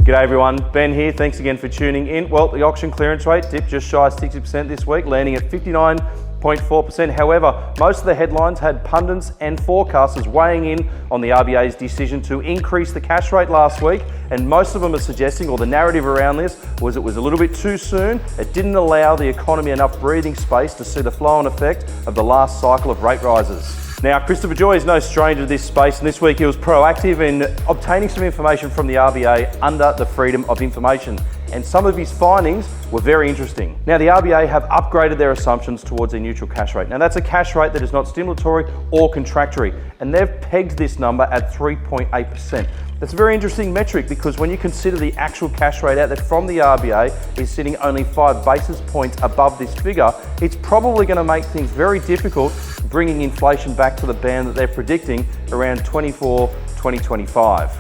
G'day everyone, Ben here. Thanks again for tuning in. Well, the auction clearance rate dipped just shy of 60% this week, landing at 59.4%. However, most of the headlines had pundits and forecasters weighing in on the RBA's decision to increase the cash rate last week, and most of them are suggesting, or the narrative around this, was it was a little bit too soon. It didn't allow the economy enough breathing space to see the flow-on effect of the last cycle of rate rises. Now, Christopher Joy is no stranger to this space, and this week he was proactive in obtaining some information from the RBA under the Freedom of Information, and some of his findings were very interesting. Now, the RBA have upgraded their assumptions towards a neutral cash rate. Now, that's a cash rate that is not stimulatory or contractory, and they've pegged this number at 3.8%. That's a very interesting metric because when you consider the actual cash rate out there from the RBA is sitting only 5 basis points above this figure, it's probably going to make things very difficult bringing inflation back to the band that they're predicting around 2025.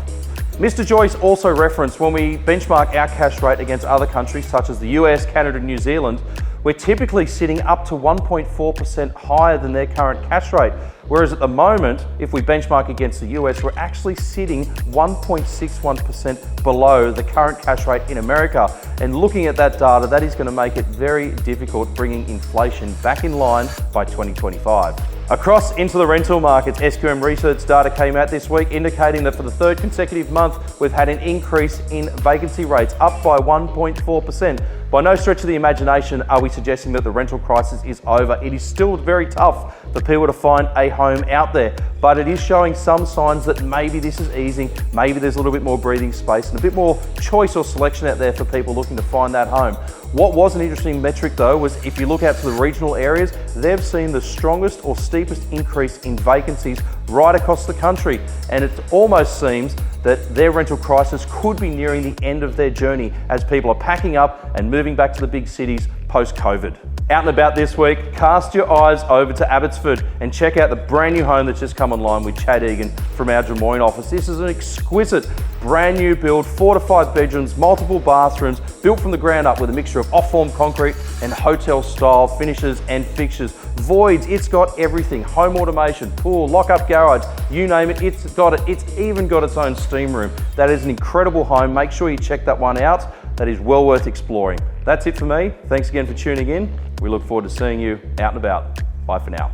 Mr. Joyce also referenced when we benchmark our cash rate against other countries such as the US, Canada, and New Zealand, we're typically sitting up to 1.4% higher than their current cash rate. Whereas at the moment, if we benchmark against the US, we're actually sitting 1.61% below the current cash rate in America. And looking at that data, that is going to make it very difficult bringing inflation back in line by 2025. Across into the rental markets, SQM research data came out this week indicating that for the third consecutive month, we've had an increase in vacancy rates, up by 1.4%. By no stretch of the imagination are we suggesting that the rental crisis is over. It is still very tough for people to find a home out there, but it is showing some signs that maybe this is easing, maybe there's a little bit more breathing space and a bit more choice or selection out there for people looking to find that home. What was an interesting metric though was if you look out to the regional areas, they've seen the strongest or steepest increase in vacancies right across the country, and it almost seems that their rental crisis could be nearing the end of their journey as people are packing up and moving back to the big cities post-COVID. Out and about this week, cast your eyes over to Abbotsford and check out the brand new home that's just come online with Chad Egan from our Des Moines office. This is an exquisite brand new build, 4 to 5 bedrooms, multiple bathrooms, built from the ground up with a mixture of off-form concrete and hotel style finishes and fixtures. Voids, it's got everything. Home automation, pool, lock-up garage, you name it, it's got it. It's even got its own steam room. That is an incredible home. Make sure you check that one out. That is well worth exploring. That's it for me. Thanks again for tuning in. We look forward to seeing you out and about. Bye for now.